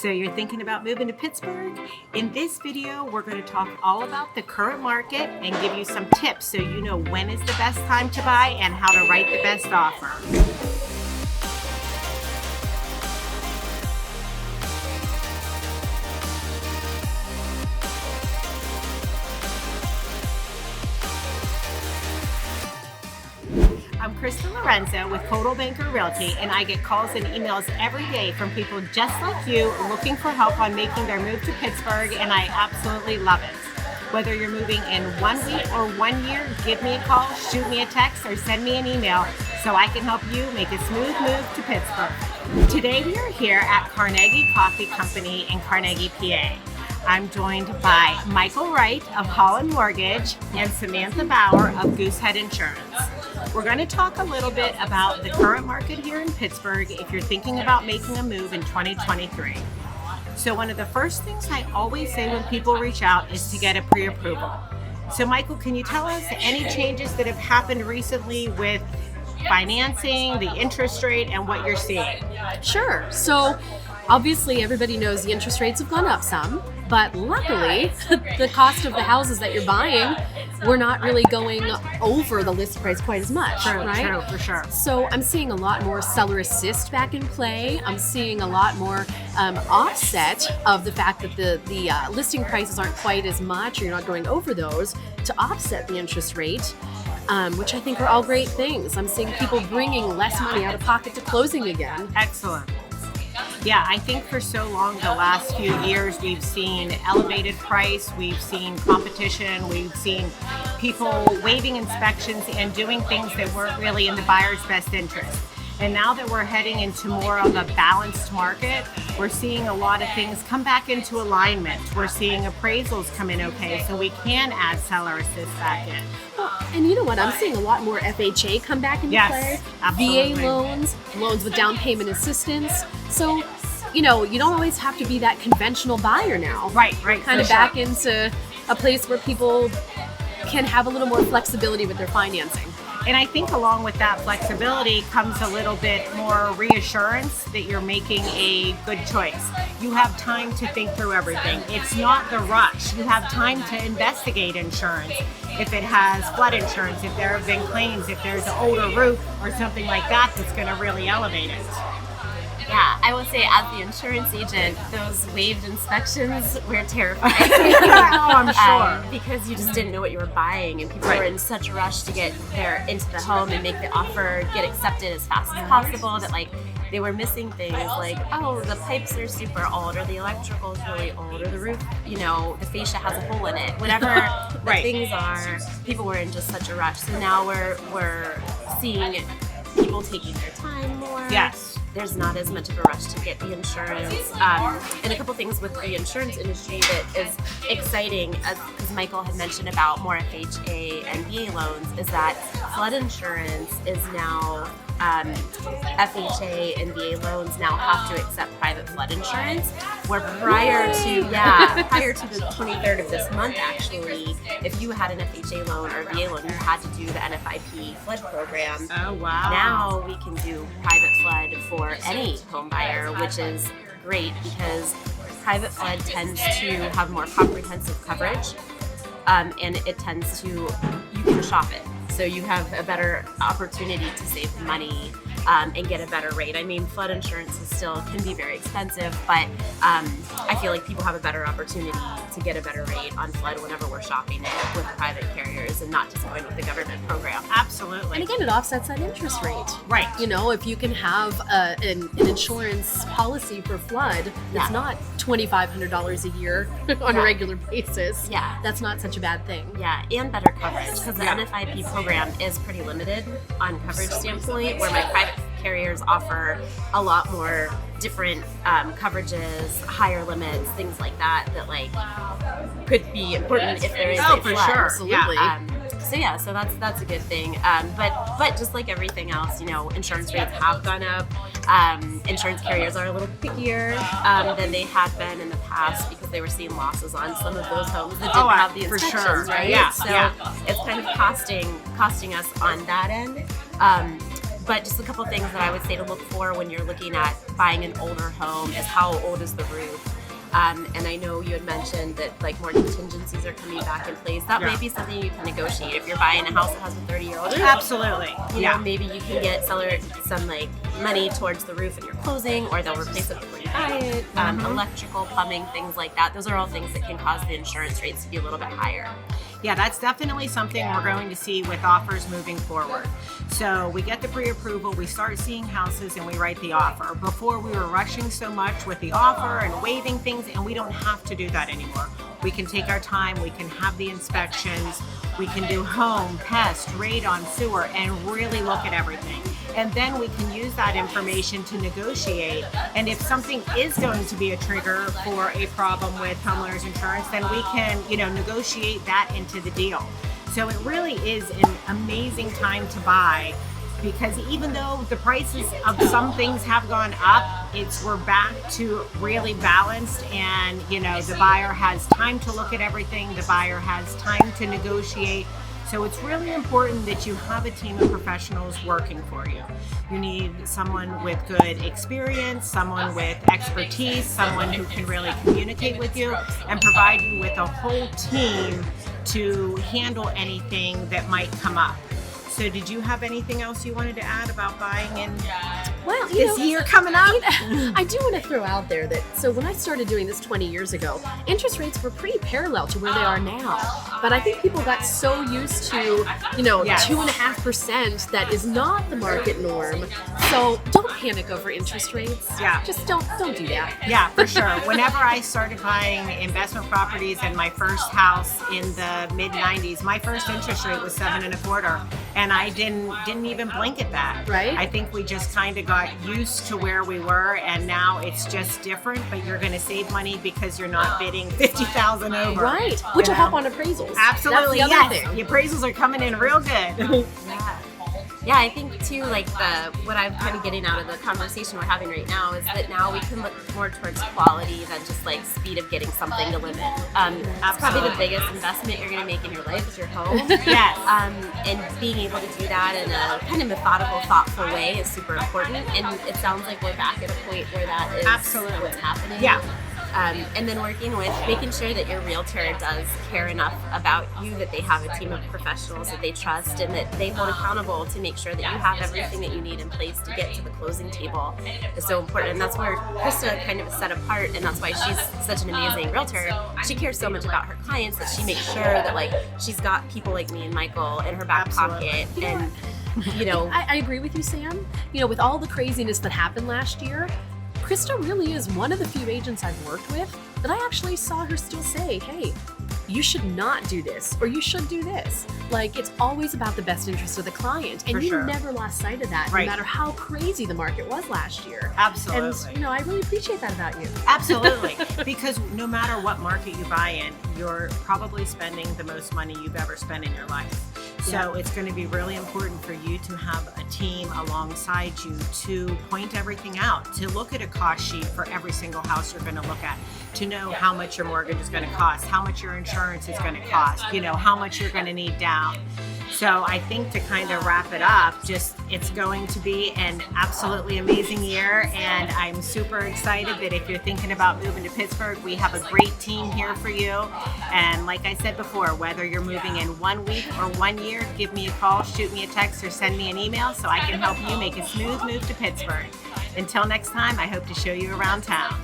So you're thinking about moving to Pittsburgh? In this video, we're going to talk all about the current market and give you some tips so you know when is the best time to buy and how to write the best offer. I'm Krista Lorenzo with Coldwell Banker Realty, and I get calls and emails every day from people just like you looking for help on making their move to Pittsburgh, and I absolutely love it. Whether you're moving in 1 week or 1 year, give me a call, shoot me a text, or send me an email so I can help you make a smooth move to Pittsburgh. Today we are here at Carnegie Coffee Company in Carnegie, PA. I'm joined by Michael Wright of Holland Mortgage and Samantha Bauer of Goosehead Insurance. We're going to talk a little bit about the current market here in Pittsburgh if you're thinking about making a move in 2023. So one of the first things I always say when people reach out is to get a pre-approval. So Michael, can you tell us any changes that have happened recently with financing, the interest rate, and what you're seeing? Sure. So obviously everybody knows the interest rates have gone up some, but luckily the cost of the houses that you're buying, we're not really going over the list price quite as much, right? True, for sure. So I'm seeing a lot more seller assist back in play. I'm seeing a lot more offset of the fact that the listing prices aren't quite as much, or you're not going over those to offset the interest rate. Which I think are all great things. I'm seeing people bringing less money out of pocket to closing again. Excellent. Yeah, I think for so long, the last few years, we've seen elevated price, we've seen competition, we've seen people waiving inspections and doing things that weren't really in the buyer's best interest. And now that we're heading into more of a balanced market, we're seeing a lot of things come back into alignment. We're seeing appraisals come in okay, so we can add seller assist back in. Well, and you know what? I'm seeing a lot more FHA come back into play. Absolutely. VA loans with down payment assistance. So, you know, you don't always have to be that conventional buyer now. Right. Kind of back into a place where people can have a little more flexibility with their financing. And I think along with that flexibility comes a little bit more reassurance that you're making a good choice. You have time to think through everything. It's not the rush. You have time to investigate insurance. If it has flood insurance, if there have been claims, if there's an older roof or something like that that's going to really elevate it. Yeah, I will say as the insurance agent, those waived inspections were terrifying. Oh, I'm sure. Because you just didn't know what you were buying, and people were in such a rush to get there into the home and make the offer get accepted as fast as possible that they were missing things like, oh, the pipes are super old, or the electrical is really old, or the roof, the fascia has a hole in it. Whatever the things are, people were in just such a rush. So now we're seeing people taking their time more. Yes. There's not as much of a rush to get the insurance. And a couple things with the insurance industry that is exciting, as Michael had mentioned about more FHA and VA loans, is that flood insurance is now, FHA and VA loans now have to accept private flood insurance, where prior to the 23rd of this month, actually, if you had an FHA loan or VA loan, you had to do the NFIP flood program. Oh, wow. Now we can do private flood for any home buyer, which is great because private flood tends to have more comprehensive coverage, and it tends to, you can shop it. So you have a better opportunity to save money and get a better rate. I mean, flood insurance can be very expensive, but I feel like people have a better opportunity to get a better rate on flood whenever we're shopping it with private carriers and not just going with the government program. Absolutely. And again, it offsets that interest rate. Right. You know, if you can have an insurance policy for flood that's not $2,500 a year on a regular basis, that's not such a bad thing. Yeah, and better coverage, because the NFIP program is pretty limited on coverage standpoint, where my private carriers offer a lot more different coverages, higher limits, things like that could be important if there is a flood. For sure. Absolutely. So that's a good thing. But just like everything else, insurance rates have gone up. Insurance carriers are a little pickier than they had been in the past because they were seeing losses on some of those homes that didn't have the inspections, right? Yeah. So it's kind of costing us on that end. But just a couple things that I would say to look for when you're looking at buying an older home is how old is the roof. And I know you had mentioned that like more contingencies are coming back in place. That may be something you can negotiate if you're buying a house that has a 30-year-old roof. Absolutely. You know, maybe you can get seller some like money towards the roof in your closing, or they'll replace it before you buy it. Electrical, plumbing, things like that. Those are all things that can cause the insurance rates to be a little bit higher. Yeah, that's definitely something we're going to see with offers moving forward. So we get the pre-approval, we start seeing houses, and we write the offer. Before, we were rushing so much with the offer and waiving things, and we don't have to do that anymore. We can take our time, we can have the inspections, we can do home, pest, radon, sewer, and really look at everything. And then we can use that information to negotiate. And if something is going to be a trigger for a problem with homeowners insurance, then we can, negotiate that into the deal. So it really is an amazing time to buy, because even though the prices of some things have gone up, we're back to really balanced, and the buyer has time to look at everything, the buyer has time to negotiate. So it's really important that you have a team of professionals working for you. You need someone with good experience, someone with expertise, someone who can really communicate with you and provide you with a whole team to handle anything that might come up. So did you have anything else you wanted to add about buying in this year coming up? I do want to throw out there that, so when I started doing this 20 years ago, interest rates were pretty parallel to where they are now. But I think people got so used to, 2.5% that is not the market norm. So don't panic over interest rates. Yeah. Just don't do that. Yeah, for sure. Whenever I started buying investment properties in my first house in the mid 90s, my first interest rate was 7.25%. And I didn't even blink at that. Right. I think we just kind of got used to where we were, and now it's just different. But you're going to save money because you're not bidding $50,000 over. Right. Which will help on appraisals. Absolutely. That's the other Yes. thing. The appraisals are coming in real good. Yeah, I think too, like what I'm kind of getting out of the conversation we're having right now is that now we can look more towards quality than just like speed of getting something to live in. It's probably the biggest investment you're going to make in your life is your home. Yes. And being able to do that in a kind of methodical, thoughtful way is super important. And it sounds like we're back at a point where that is Absolutely what's happening. Yeah. And then working with making sure that your realtor does care enough about you, that they have a team of professionals that they trust and that they hold accountable to make sure that you have everything that you need in place to get to the closing table is so important. And that's where Krista kind of is set apart, and that's why she's such an amazing realtor. She cares so much about her clients that she makes sure that like she's got people like me and Michael in her back pocket. And I agree with you, Sam. With all the craziness that happened last year, Krista really is one of the few agents I've worked with that I actually saw her still say, hey, you should not do this, or you should do this. Like, it's always about the best interest of the client. And you never lost sight of that, Right. no matter how crazy the market was last year. Absolutely. And, I really appreciate that about you. Absolutely. Because no matter what market you buy in, you're probably spending the most money you've ever spent in your life. So it's going to be really important for you to have a team alongside you to point everything out, to look at a cost sheet for every single house you're going to look at, to know how much your mortgage is going to cost, how much your insurance is going to cost, how much you're going to need down. So I think to kind of wrap it up, it's going to be an absolutely amazing year, and I'm super excited that if you're thinking about moving to Pittsburgh, we have a great team here for you. And like I said before, whether you're moving in 1 week or 1 year, give me a call, shoot me a text, or send me an email so I can help you make a smooth move to Pittsburgh. Until next time, I hope to show you around town.